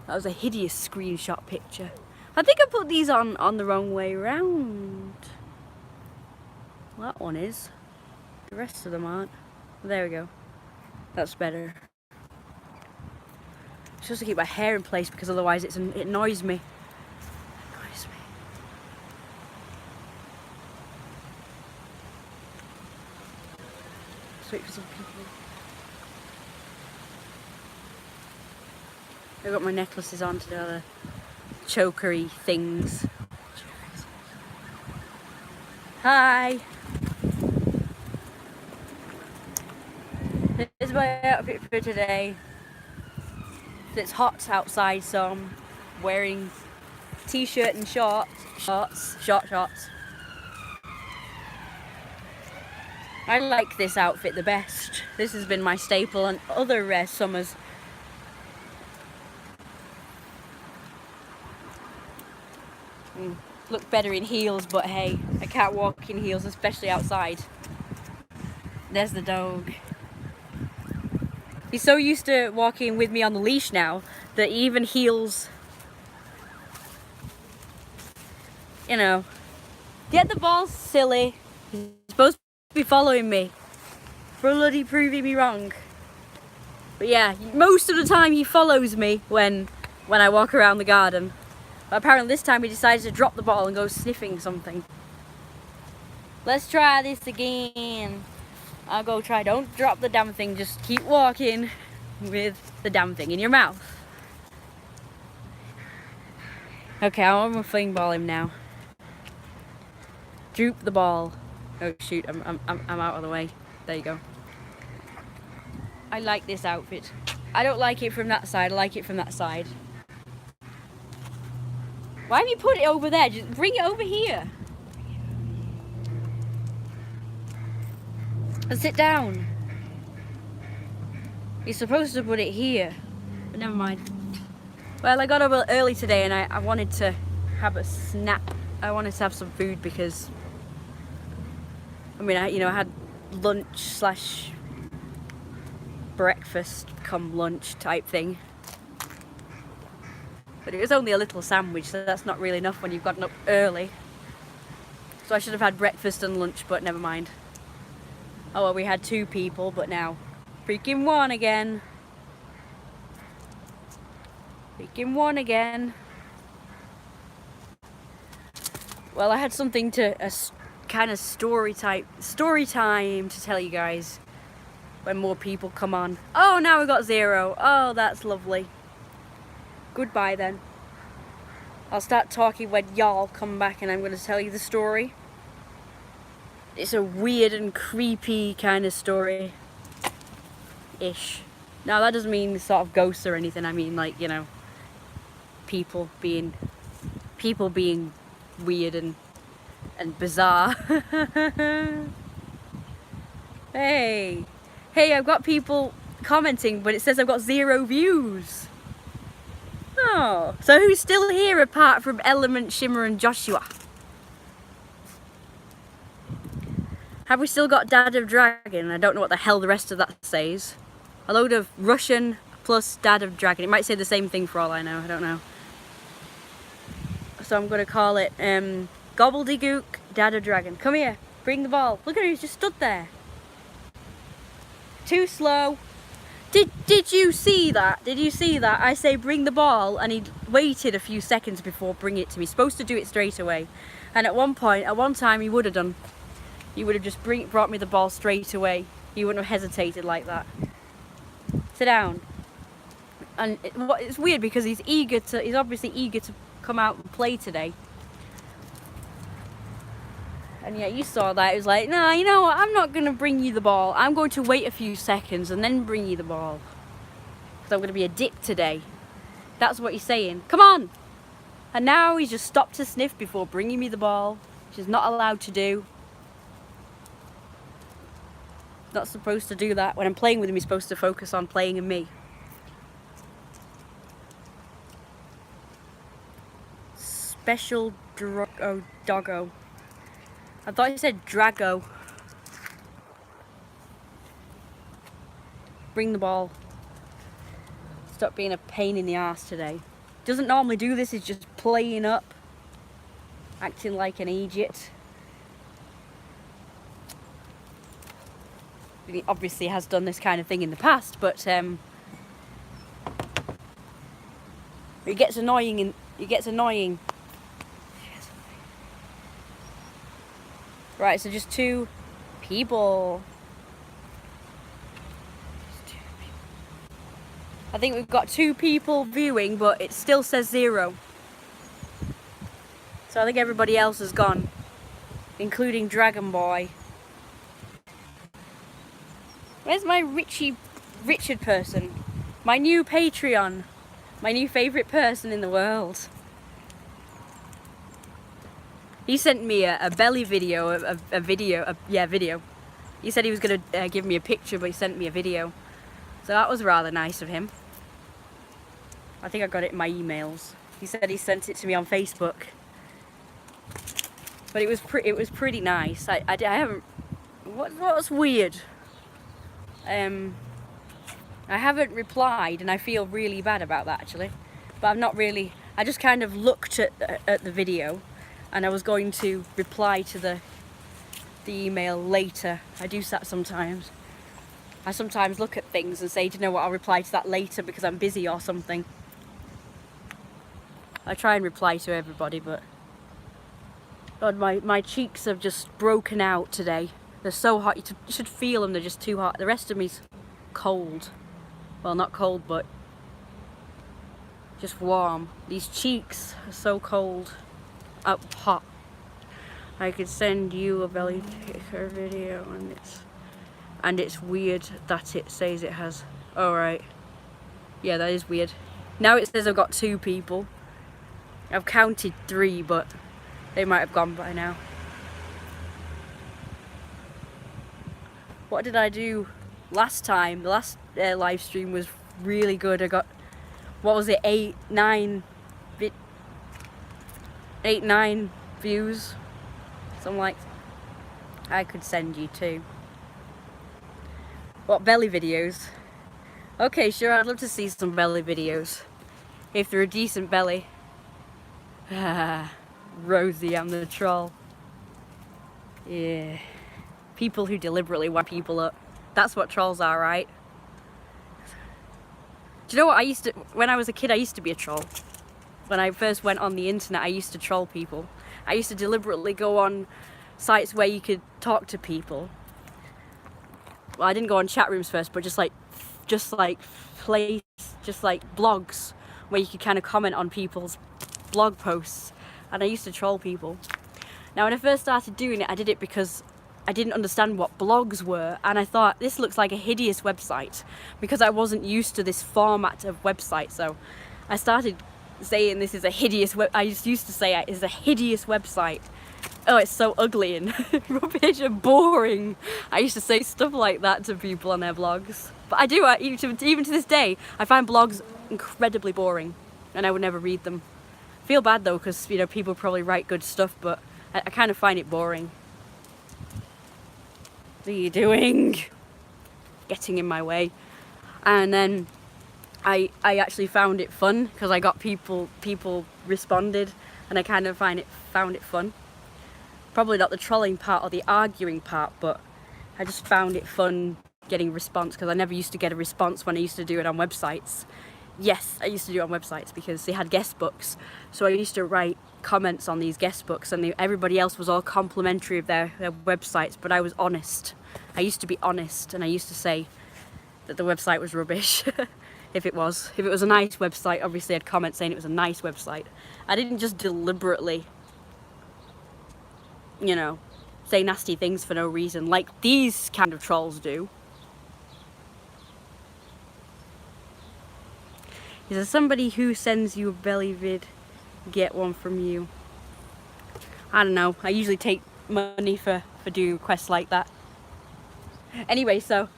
That was a hideous screenshot picture. I think I put these on the wrong way around. Well, that one is. The rest of them aren't. There we go. That's better. I'm supposed to keep my hair in place because otherwise it annoys me. Let's wait for some people. I've got my necklaces on to do the chokery things. Hi! This is my outfit for today. It's hot outside, so I'm wearing t-shirt and short shorts. I like this outfit the best. This has been my staple on other summers. Look better in heels, but hey, I can't walk in heels, especially outside. There's the dog. He's so used to walking with me on the leash now that even heels, you know, get the ball, silly. He's supposed to be following me, bloody proving me wrong. But yeah, most of the time he follows me when I walk around the garden. But apparently this time he decided to drop the ball and go sniffing something. Let's try this again. I'll go try. Don't drop the damn thing, just keep walking with the damn thing in your mouth. Okay, I'm gonna fling ball him now. Droop the ball. Oh shoot, I'm out of the way. There you go. I like this outfit. I don't like it from that side, I like it from that side. Why have you put it over there? Just bring it over here. And sit down. You're supposed to put it here. But never mind. Well, I got up early today and I wanted to have a snack. I wanted to have some food because I mean, I had lunch / breakfast come lunch type thing. But it was only a little sandwich, so that's not really enough when you've gotten up early. So I should have had breakfast and lunch, but never mind. Oh well, we had 2 people, but now freaking 1 again. Freaking 1 again. Well, I had something a kind of story time to tell you guys when more people come on. Oh, now we got 0. Oh, that's lovely. Goodbye then. I'll start talking when y'all come back and I'm going to tell you the story. It's a weird and creepy kind of story. Ish. Now that doesn't mean sort of ghosts or anything. I mean like, people being weird and bizarre. Hey, I've got people commenting, but it says I've got 0 views. Oh, so who's still here apart from Element, Shimmer and Joshua? Have we still got Dad of Dragon? I don't know what the hell the rest of that says. A load of Russian plus Dad of Dragon. It might say the same thing for all I know. I don't know. So I'm going to call it Gobbledygook Dad of Dragon. Come here. Bring the ball. Look at him. He's just stood there. Too slow. Did you see that? Did you see that? I say bring the ball and he waited a few seconds before bringing it to me. He's supposed to do it straight away. And at one time he would have done. He would have just brought me the ball straight away. He wouldn't have hesitated like that. Sit down. And it's weird because he's obviously eager to come out and play today. And yeah, you saw that. It was like, nah, you know what? I'm not going to bring you the ball. I'm going to wait a few seconds and then bring you the ball. Because I'm going to be a dick today. That's what he's saying. Come on! And now he's just stopped to sniff before bringing me the ball. Which is not allowed to do. Not supposed to do that. When I'm playing with him, he's supposed to focus on playing and me. Special doggo. I thought you said Drago. Bring the ball. Stop being a pain in the ass today. doesn't normally do this, is just playing up, acting like an idiot. He obviously has done this kind of thing in the past, but it gets annoying. Right, so just 2 people. I think we've got 2 people viewing, but it still says 0. So I think everybody else has gone, including Dragon Boy. Where's my Richard person? My new Patreon. My new favourite person in the world. He sent me a belly video, a video. He said he was going to give me a picture, but he sent me a video. So that was rather nice of him. I think I got it in my emails. He said he sent it to me on Facebook. But it was pretty nice. I haven't... What was weird? I haven't replied, and I feel really bad about that, actually. But I've not really... I just kind of looked at the video, and I was going to reply to the email later. I do that sometimes. I sometimes look at things and say, do you know what, I'll reply to that later because I'm busy or something. I try and reply to everybody, but... God, my cheeks have just broken out today. They're so hot, you should feel them, they're just too hot. The rest of me's cold. Well, not cold, but just warm. These cheeks are so cold. Hot. I could send you a belly ticker video, and it's weird that it says it has... Alright. Yeah, that is weird. Now it says I've got 2 people. I've counted 3, but they might have gone by now. What did I do last time? The last live stream was really good. I got, what was it, 8-9 views, something like that. I could send you 2. What, belly videos? Okay, sure, I'd love to see some belly videos if they're a decent belly. Rosie, I'm the troll. Yeah. People who deliberately wind people up. That's what trolls are, right? Do you know what, when I was a kid, I used to be a troll. When I first went on the internet, I used to troll people. I used to deliberately go on sites where you could talk to people. Well, I didn't go on chat rooms first, but just like blogs where you could kind of comment on people's blog posts. And I used to troll people. Now, when I first started doing it, I did it because I didn't understand what blogs were, and I thought, this looks like a hideous website, because I wasn't used to this format of website. So I started saying this is a hideous I used to say it is a hideous website. Oh, it's so ugly and rubbish and boring. I used to say stuff like that to people on their blogs. But I do, even to this day, I find blogs incredibly boring, and I would never read them. I feel bad though, because people probably write good stuff, but I kind of find it boring. What are you doing? Getting in my way. And then I actually found it fun, because I got people responded, and I kind of found it fun. Probably not the trolling part or the arguing part, but I just found it fun getting a response, because I never used to get a response when I used to do it on websites. Yes, I used to do it on websites because they had guest books, so I used to write comments on these guest books, and everybody else was all complimentary of their websites, but I was honest. I used to be honest, and I used to say that the website was rubbish. If it was a nice website, obviously I'd comment saying it was a nice website. I didn't just deliberately, say nasty things for no reason, like these kind of trolls do. Is there somebody who sends you a belly vid, get one from you? I don't know. I usually take money for doing requests like that. Anyway, so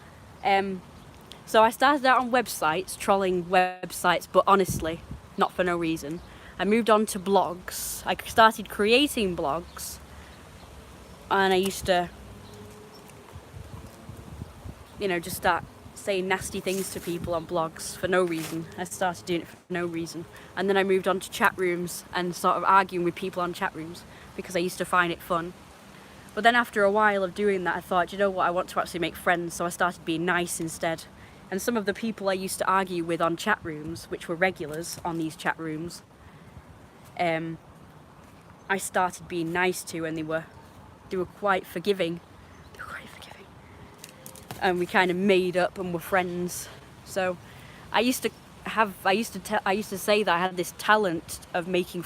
I started out on websites, trolling websites, but honestly, not for no reason. I moved on to blogs. I started creating blogs, and I used to, just start saying nasty things to people on blogs for no reason. I started doing it for no reason. And then I moved on to chat rooms and sort of arguing with people on chat rooms because I used to find it fun. But then after a while of doing that, I thought, you know what, I want to actually make friends, so I started being nice instead. And some of the people I used to argue with on chat rooms, which were regulars on these chat rooms, I started being nice to, and they were quite forgiving. They were quite forgiving. And we kind of made up and were friends. So I used to say that I had this talent of making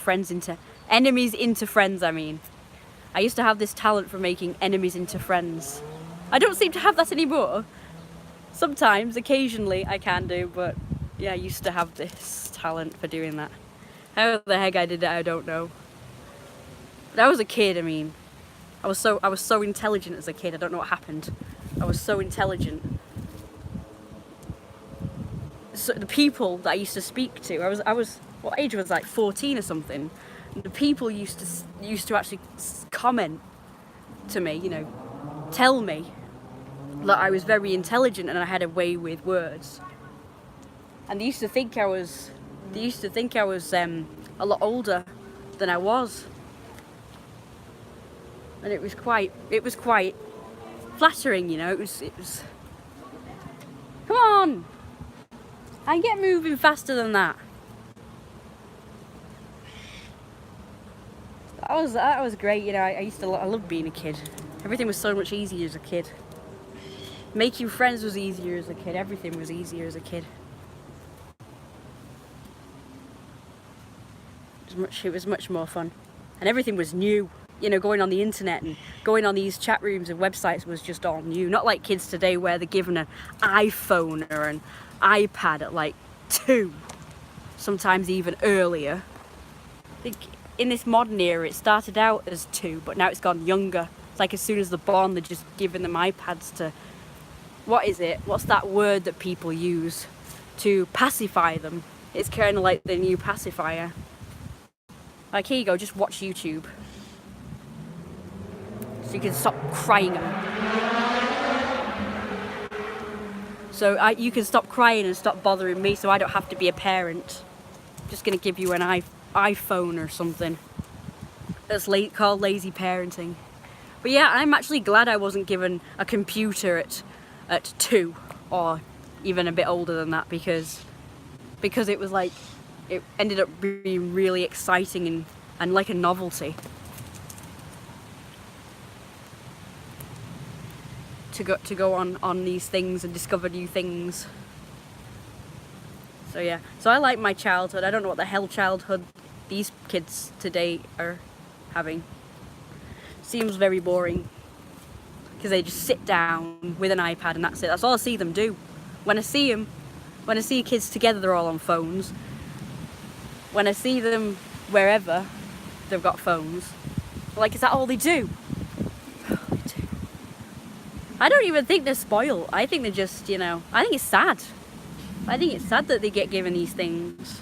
enemies into friends, I used to have this talent for making enemies into friends. I don't seem to have that anymore. Sometimes, occasionally I can do, but yeah, I used to have this talent for doing that. How the heck I did it, I don't know. But I was a kid, I was so intelligent as a kid. I don't know what happened. I was so intelligent. So the people that I used to speak to, I was what age was I, like 14 or something. And the people used to actually comment to me, tell me that I was very intelligent and I had a way with words. And they used to think I was a lot older than I was. And it was quite flattering, it was come on, I get moving faster than that. That was great, I loved being a kid. Everything was so much easier as a kid. Making friends was easier as a kid. Everything was easier as a kid. It was much more fun. And everything was new. Going on the internet and going on these chat rooms and websites was just all new. Not like kids today where they're given an iPhone or an iPad at like 2, sometimes even earlier. I think in this modern era it started out as 2, but now it's gone younger. It's like as soon as they're born, they're just giving them iPads to, what is it? What's that word that people use to pacify them? It's kind of like the new pacifier. Like, here you go, just watch YouTube. So you can stop crying. So you can stop crying and stop bothering me, so I don't have to be a parent. I'm just going to give you an iPhone or something. That's called lazy parenting. But yeah, I'm actually glad I wasn't given a computer at 2 or even a bit older than that, because it was like, it ended up being really exciting and like a novelty to go on these things and discover new things. So yeah, so I like my childhood. I don't know what the hell childhood these kids today are having. Seems very boring, because they just sit down with an iPad and that's it. That's all I see them do. When I see kids together, they're all on phones. When I see them wherever, they've got phones. Like, is that all they do? I don't even think they're spoiled. I think they're just, I think it's sad. I think it's sad that they get given these things.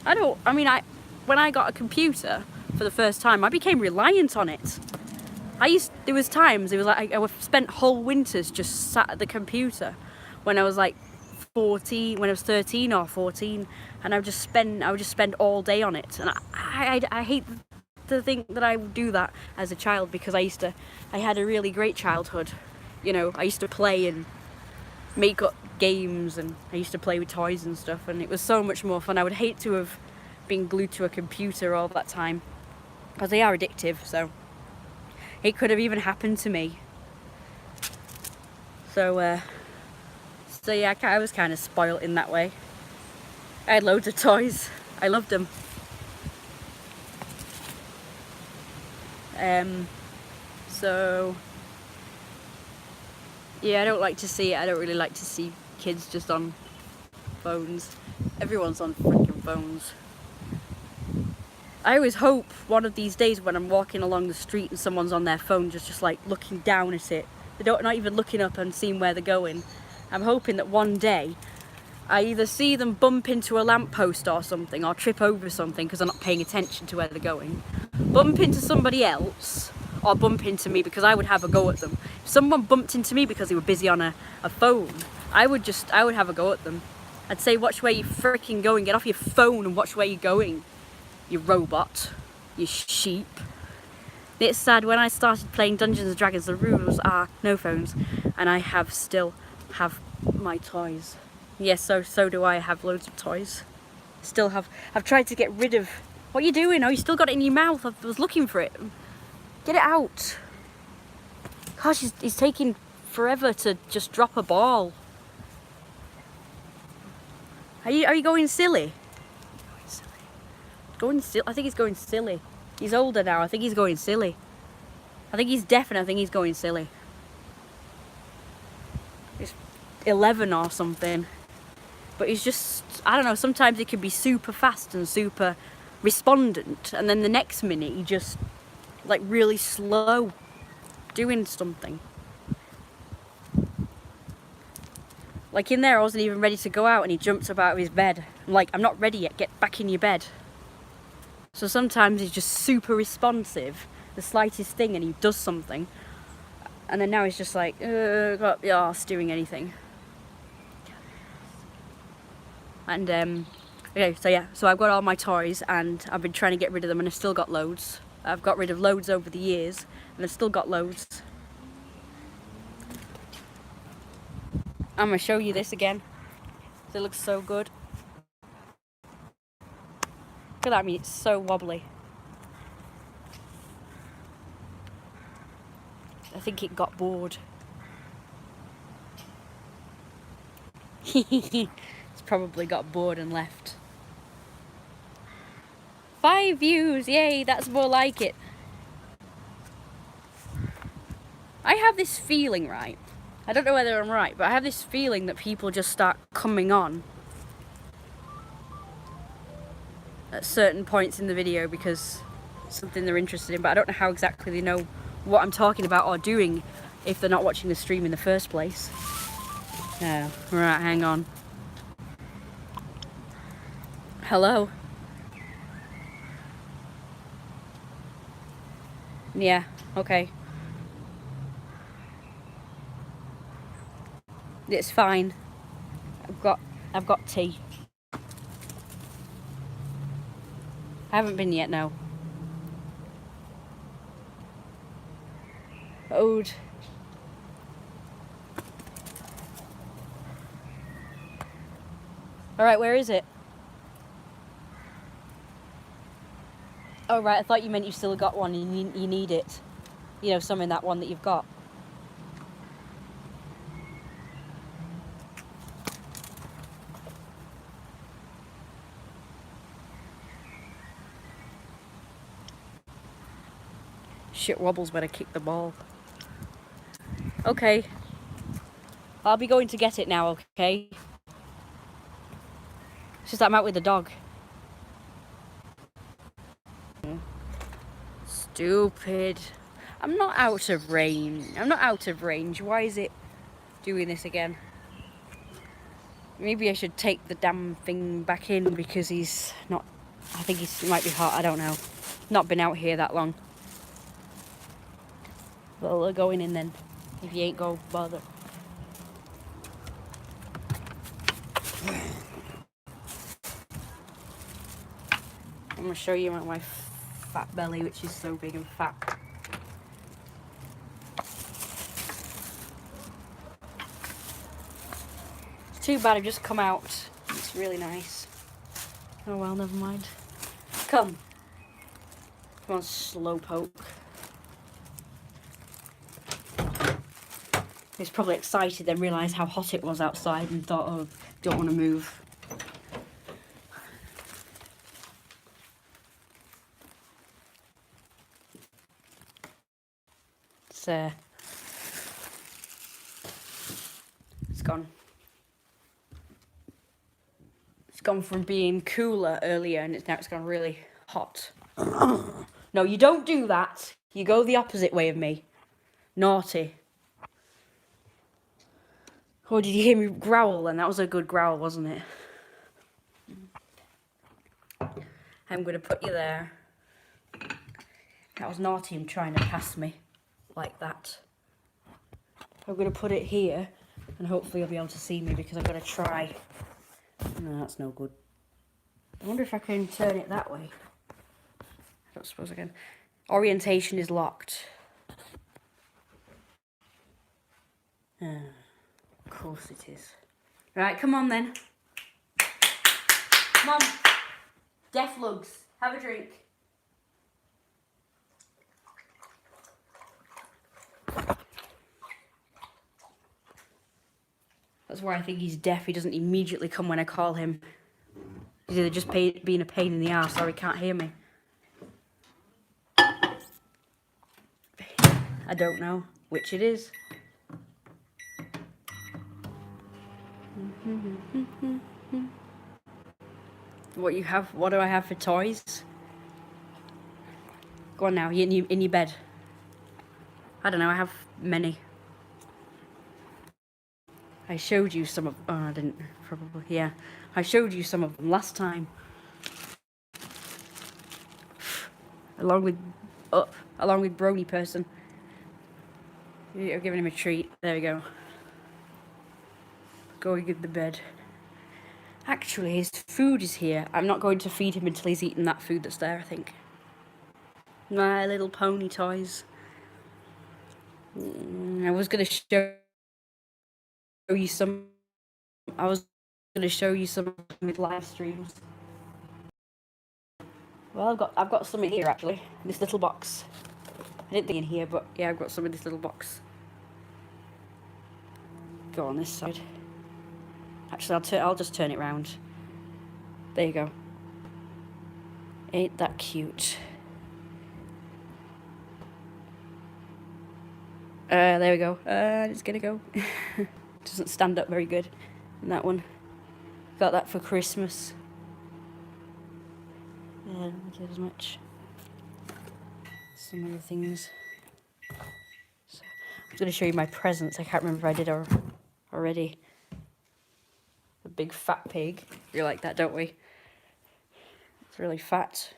When I got a computer for the first time, I became reliant on it. There was times, it was like I spent whole winters just sat at the computer when I was like 14, when I was 13 or 14, and I would just spend all day on it. And I hate to think that I would do that as a child, because I had a really great childhood. I used to play and make up games, and I used to play with toys and stuff, and it was so much more fun. I would hate to have been glued to a computer all that time, because they are addictive, so it could have even happened to me. So yeah, I was kind of spoilt in that way. I had loads of toys. I loved them. So yeah, I don't really like to see kids just on phones. Everyone's on freaking phones. I always hope one of these days when I'm walking along the street and someone's on their phone just like looking down at it. They're not even looking up and seeing where they're going. I'm hoping that one day I either see them bump into a lamppost or something, or trip over something because they're not paying attention to where they're going, bump into somebody else, or bump into me because I would have a go at them. If someone bumped into me because they were busy on a phone, I would have a go at them. I'd say, watch where you're freaking going. Get off your phone and watch where you're going. You robot. You sheep. It's sad, when I started playing Dungeons and Dragons, the rules are no phones, and I still have my toys. Yes, so do I have loads of toys. I've tried to get rid of. What are you doing? Oh, you still got it in your mouth. I was looking for it. Get it out. Gosh, he's taking forever to just drop a ball. Are you going silly? Going silly. I think he's going silly. He's older now. I think he's going silly. I think he's deaf, and I think he's going silly. He's 11 or something. But he's just, I don't know, sometimes he can be super fast and super respondent, and then the next minute he just, like, really slow doing something. Like, in there I wasn't even ready to go out and he jumped up out of his bed. I'm like, I'm not ready yet, get back in your bed. So sometimes he's just super responsive, the slightest thing, and he does something. And then now he's just like, got up the arse doing anything. And, okay, so yeah, so I've got all my toys and I've been trying to get rid of them, and I've still got loads. I've got rid of loads over the years, and I've still got loads. I'm going to show you this again. It looks so good. Look at that, I mean, it's so wobbly. I think it got bored. It's probably got bored and left. 5 views, yay, that's more like it. I have this feeling, right? I don't know whether I'm right, but I have this feeling that people just start coming on at certain points in the video because something they're interested in, but I don't know how exactly they know what I'm talking about or doing if they're not watching the stream in the first place. Oh, right, hang on. Hello? Yeah, okay. It's fine. I've got tea. I haven't been yet, no. Ode. Alright, where is it? Oh right, I thought you meant you still got one and you need it. You know, some in that one that you've got. Shit wobbles when I kick the ball. Okay. I'll be going to get it now, okay? It's just that I'm out with the dog. Stupid. I'm not out of range. I'm not out of range. Why is it doing this again? Maybe I should take the damn thing back in because he's not... I think he might be hot. I don't know. Not been out here that long. Well, we're going in then. If you ain't go bother. I'm going to show you my fat belly, which is so big and fat. It's too bad I've just come out. It's really nice. Oh well, never mind. Come. Come on, slowpoke. He was probably excited, then realised how hot it was outside and thought, oh, don't want to move. It's gone. It's gone from being cooler earlier and now it's gone really hot. No, you don't do that. You go the opposite way of me. Naughty. Oh, did you hear me growl then? That was a good growl, wasn't it? I'm going to put you there. That was naughty, him trying to pass me like that. I'm going to put it here. And hopefully he'll be able to see me because I've got to try. No, that's no good. I wonder if I can turn it that way. I don't suppose I can. Orientation is locked. Of course it is. Right, come on then. Come on. Deaf lugs, have a drink. That's why I think he's deaf. He doesn't immediately come when I call him. He's either just being a pain in the arse or he can't hear me. I don't know which it is. What you have? What do I have for toys? Go on now. You in your bed. I don't know. I have many. I showed you some of. Oh, I didn't. Probably. Yeah. I showed you some of them last time. Along with Brony person. You're giving him a treat. There we go. Going in the bed. Actually, his food is here. I'm not going to feed him until he's eaten that food that's there, I think. My Little Pony toys. I was going to show you some. I was going to show you some with live streams. Well, I've got some in here actually. In this little box. I didn't think in here, but yeah, I've got some in this little box. Go on this side. Actually, I'll just turn it round. There you go. Ain't that cute? There we go. It's gonna go. Doesn't stand up very good. And that one. Got that for Christmas. Yeah, not as much. Some other things. So, I'm gonna show you my presents. I can't remember if I did already. The big fat pig. We like that, don't we? It's really fat.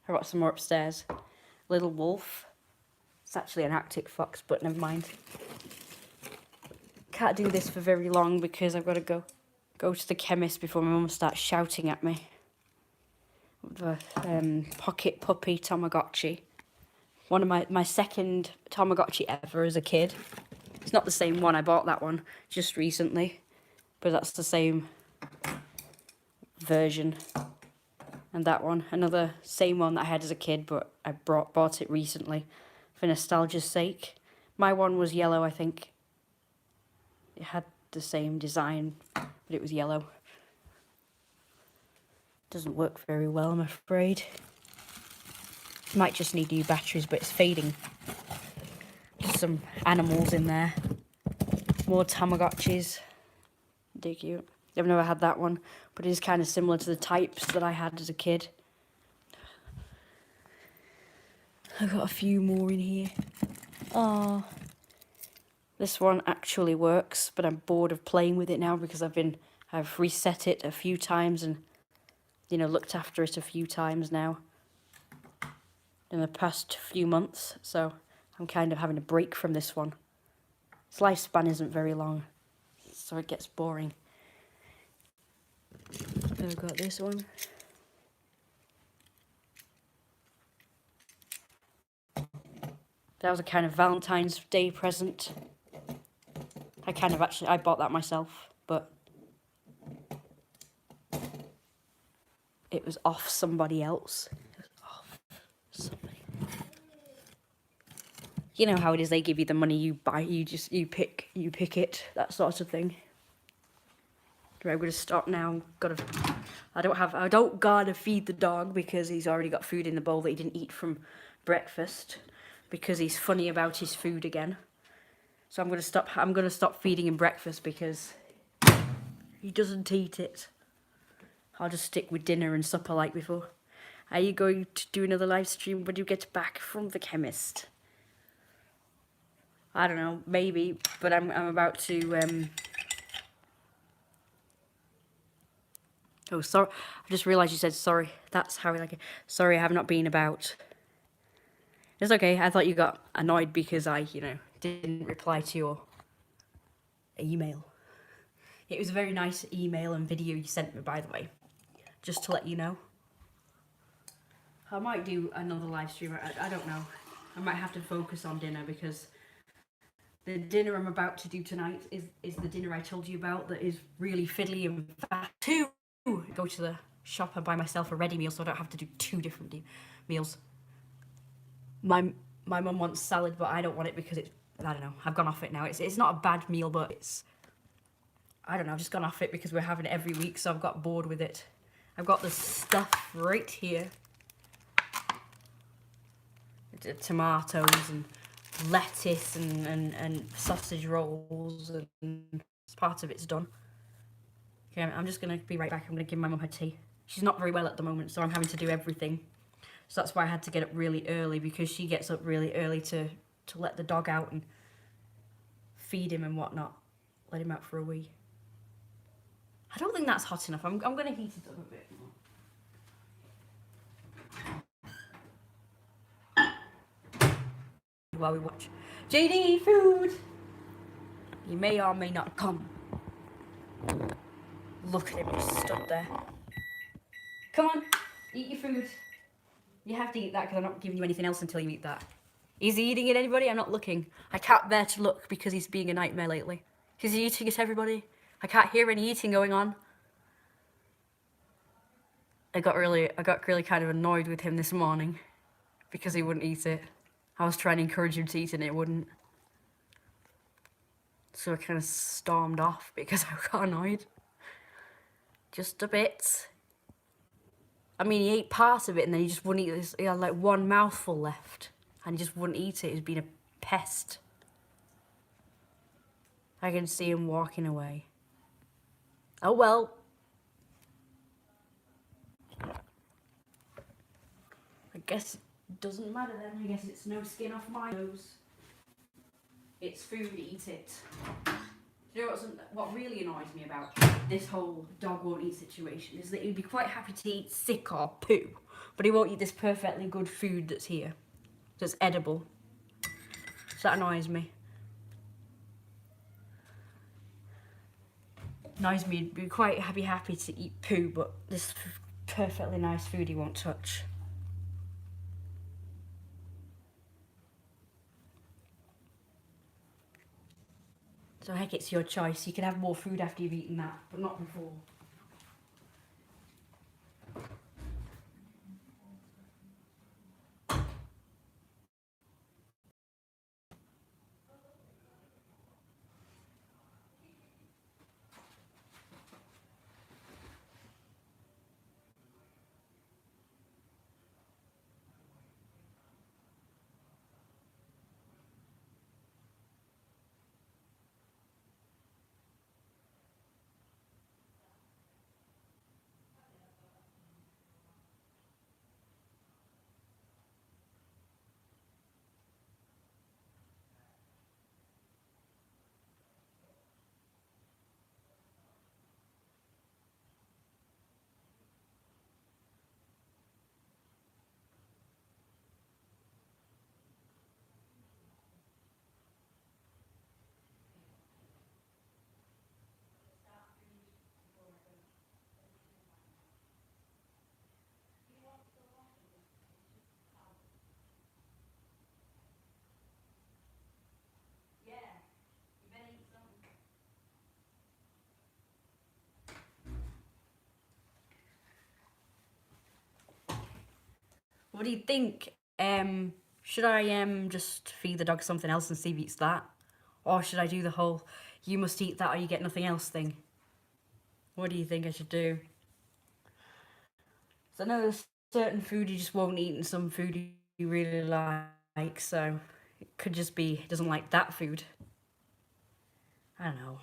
I got some more upstairs. Little wolf. It's actually an Arctic fox, but never mind. Can't do this for very long because I've got to go to the chemist before my mum starts shouting at me. The pocket puppy Tamagotchi. One of my second Tamagotchi ever as a kid. It's not the same one. I bought that one just recently. But that's the same version. And that one. Another same one that I had as a kid, but I bought it recently for nostalgia's sake. My one was yellow, I think. It had the same design, but it was yellow. Doesn't work very well, I'm afraid. Might just need new batteries, but it's fading. Just some animals in there. More Tamagotchis. They're cute. I've never had that one, but it is kind of similar to the types that I had as a kid. I've got a few more in here. Oh, this one actually works, but I'm bored of playing with it now because I've reset it a few times and, looked after it a few times now in the past few months. So I'm kind of having a break from this one. Its lifespan isn't very long, so it gets boring. I've got this one. That was a kind of Valentine's Day present. I bought that myself, but it was off somebody else. It was off somebody. You know how it is, they give you the money, you buy, you pick it, that sort of thing. Right, I'm gonna stop now. I don't gotta feed the dog because he's already got food in the bowl that he didn't eat from breakfast because he's funny about his food again. So I'm gonna stop feeding him breakfast because he doesn't eat it. I'll just stick with dinner and supper like before. Are you going to do another live stream when you get back from the chemist? I don't know, maybe, but I'm about to Oh, sorry. I just realised you said sorry. That's how we like it. Sorry, I have not been about. It's okay. I thought you got annoyed because I, didn't reply to your email. It was a very nice email and video you sent me, by the way, just to let you know. I might do another live stream. I don't know. I might have to focus on dinner because the dinner I'm about to do tonight is the dinner I told you about that is really fiddly and fast. Go to the shop and buy myself a ready meal so I don't have to do 2 different meals. My mum wants salad, but I don't want it because it's, I don't know, I've gone off it now. It's not a bad meal, but it's, I don't know, I've just gone off it because we're having it every week, so I've got bored with it. I've got the stuff right here. Tomatoes and lettuce and sausage rolls, and part of it's done. Okay, I'm just going to be right back. I'm going to give my mum her tea. She's not very well at the moment, so I'm having to do everything. So that's why I had to get up really early, because she gets up really early to let the dog out and feed him and whatnot. Let him out for a wee. I don't think that's hot enough. I'm going to heat it up a bit more. While we watch JD food. He may or may not come. Look at him just stood there. Come on, eat your food. You have to eat that because I'm not giving you anything else until you eat that. Is he eating it, anybody? I'm not looking. I can't bear to look because he's being a nightmare lately. Is he eating it, everybody? I can't hear any eating going on. I got really kind of annoyed with him this morning because he wouldn't eat it. I was trying to encourage him to eat it and it wouldn't. So I kind of stormed off because I got annoyed. Just a bit. I mean, he ate part of it and then he just wouldn't eat this. He had like 1 mouthful left and he just wouldn't eat it. He's been a pest. I can see him walking away. Oh well. I guess it doesn't matter then. I guess it's no skin off my nose. It's food, eat it. You know what really annoys me about this whole dog won't eat situation is that he'd be quite happy to eat sick or poo, but he won't eat this perfectly good food that's here, that's edible. So that annoys me. Annoys me, he'd be quite happy to eat poo, but this perfectly nice food he won't touch. So heck, it's your choice. You can have more food after you've eaten that, but not before. What do you think? Should I just feed the dog something else and see if he eats that? Or should I do the whole, you must eat that or you get nothing else thing? What do you think I should do? So I know there's certain food you just won't eat and some food you really like, so it could just be he doesn't like that food. I don't know.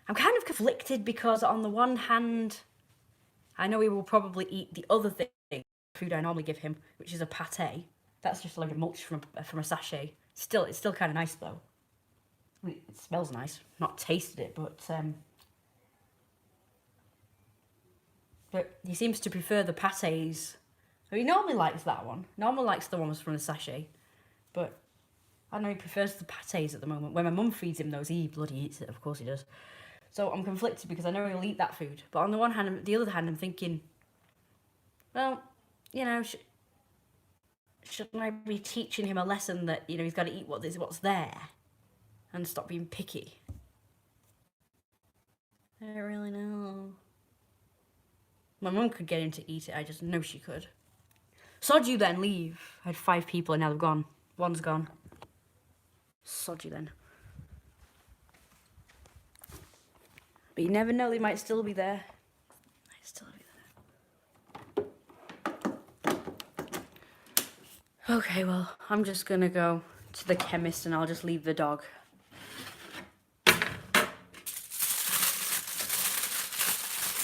I'm kind of conflicted because on the one hand, I know he will probably eat the other thing, food I normally give him, which is a pate. That's just a load of mulch from a sachet. It's still kind of nice though. I mean, it smells nice. Not tasted it, but he seems to prefer the pates. He normally likes that one. Normally likes the ones from the sachet, but I know he prefers the pates at the moment. When my mum feeds him those, he bloody eats it. Of course he does. So I'm conflicted because I know he'll eat that food. But on the one hand, the other hand, I'm thinking, well, you know, shouldn't I be teaching him a lesson that, you know, he's got to eat what's there and stop being picky? I don't really know. My mum could get him to eat it. I just know she could. Sod you then, leave. I had 5 people and now they've gone. One's gone. Sod you then. But you never know, they might still be there. Okay, well, I'm just gonna go to the chemist and I'll just leave the dog.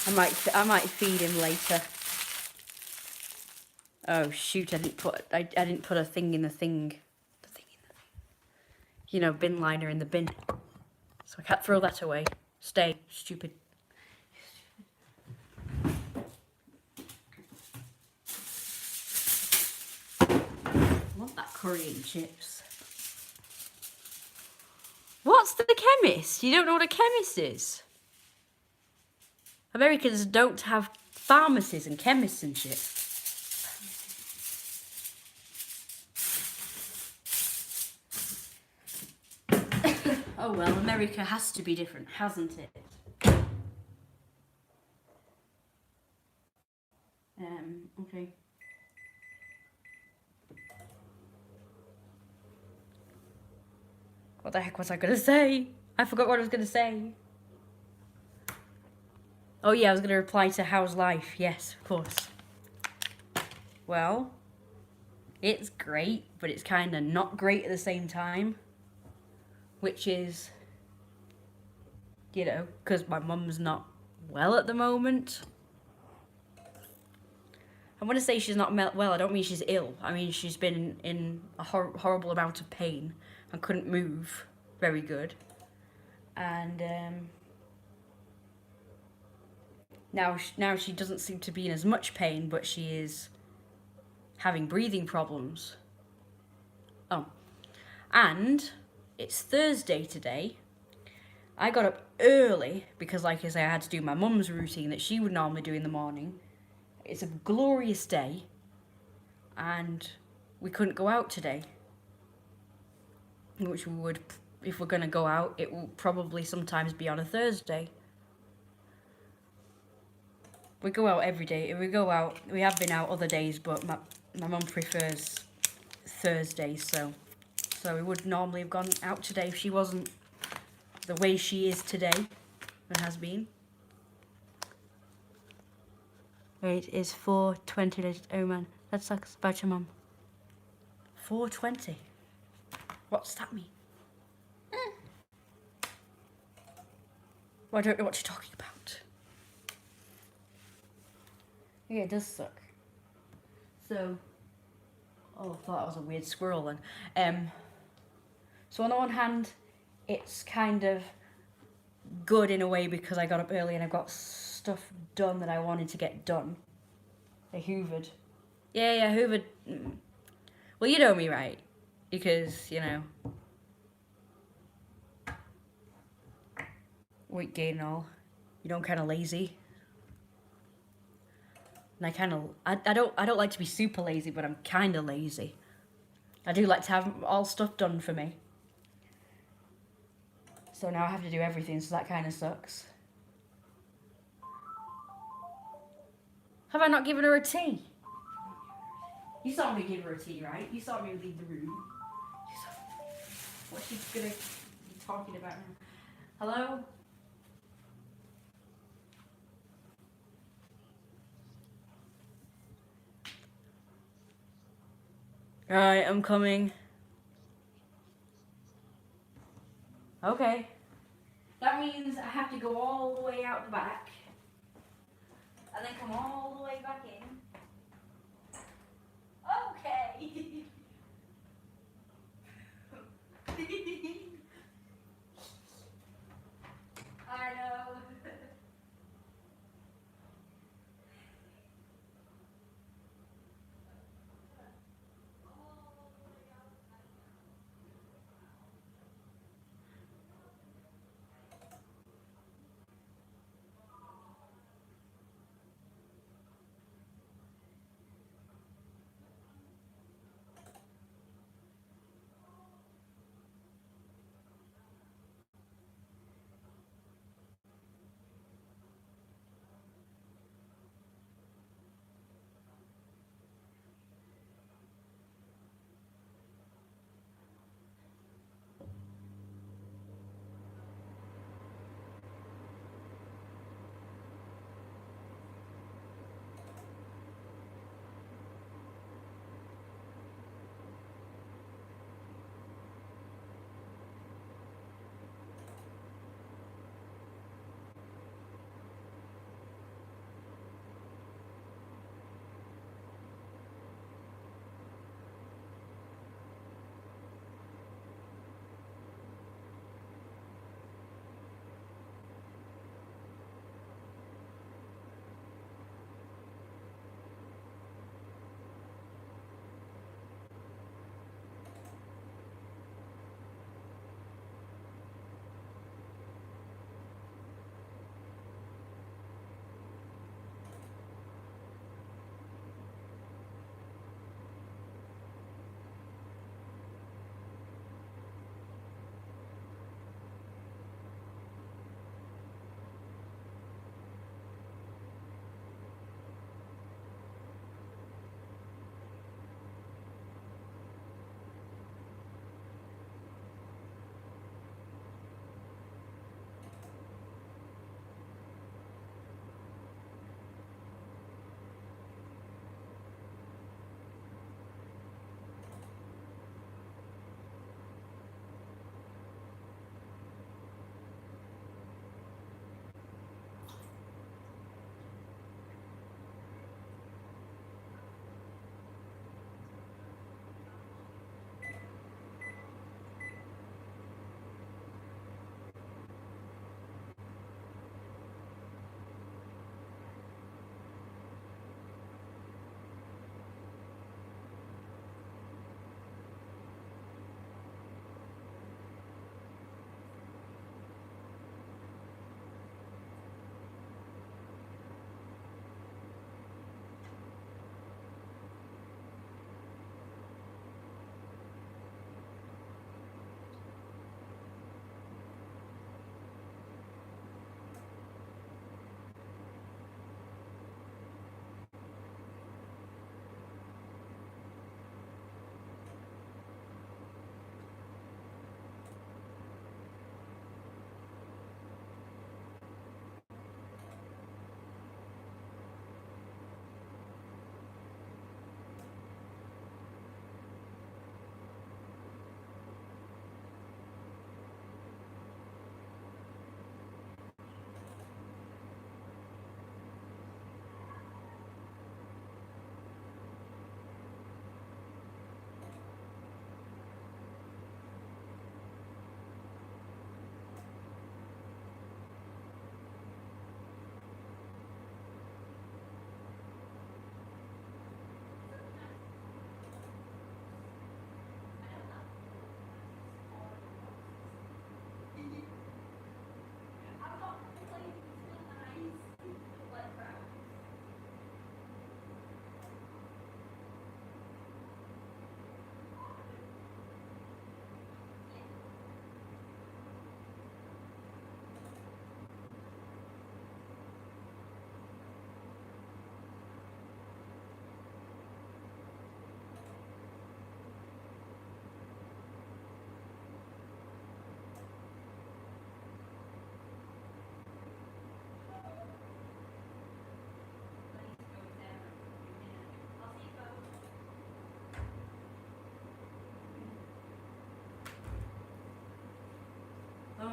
I might feed him later. Oh shoot! I didn't put a thing in the thing. You know, bin liner in the bin. So I can't throw that away. Stay, stupid. I want that curry and chips. What's the chemist? You don't know what a chemist is? Americans don't have pharmacies and chemists and shit. Oh well, America has to be different, hasn't it? Okay. What the heck was I gonna say? I forgot what I was gonna say. Oh yeah, I was gonna reply to how's life. Yes, of course. Well, it's great, but it's kind of not great at the same time. Which is, you know, because my mum's not well at the moment. I want to say she's not well, I don't mean she's ill. I mean she's been in a horrible amount of pain and couldn't move very good. And now she doesn't seem to be in as much pain, but she is having breathing problems. Oh, and it's Thursday today. I got up early because, like I say, I had to do my mum's routine that she would normally do in the morning. It's a glorious day, and we couldn't go out today. Which we would, if we're going to go out, it will probably sometimes be on a Thursday. We go out every day. If we go out, we have been out other days, but my mum prefers Thursdays, so we would normally have gone out today if she wasn't the way she is today and has been. It is 4:20. Oh man, that sucks about your mum. 4:20. What's that mean? Well, I don't know what you're talking about. Yeah, it does suck. So, oh, I thought that was a weird squirrel then. So on the one hand, it's kind of good in a way because I got up early and I got stuff done that I wanted to get done. I hoovered. Yeah, hoovered. Well, you know me, right? Because, you know, weight gain and all. You know, I'm kind of lazy. And I don't like to be super lazy, but I'm kind of lazy. I do like to have all stuff done for me. So now I have to do everything, so that kind of sucks. Have I not given her a tea? You saw me give her a tea, right? You saw me leave the room. What's she gonna be talking about now? Hello? Alright, I'm coming. Okay. That means I have to go all the way out the back. And then come all the way back in. Okay. I know.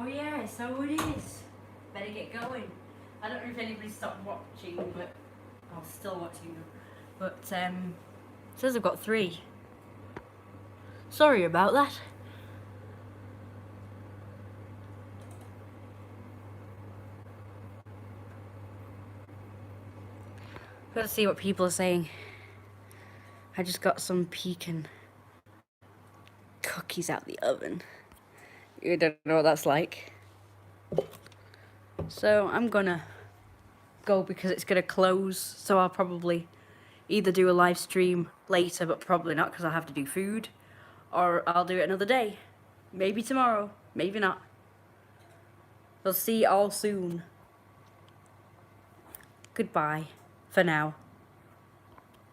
Oh yeah, so it is. Better get going. I don't know if anybody stopped watching, but I'm still watching them. But it says I've got 3. Sorry about that. Gotta see what people are saying. I just got some pecan cookies out the oven. You don't know what that's like. So I'm gonna go because it's gonna close. So I'll probably either do a live stream later, but probably not because I'll have to do food, or I'll do it another day. Maybe tomorrow, maybe not. We'll see you all soon. Goodbye for now.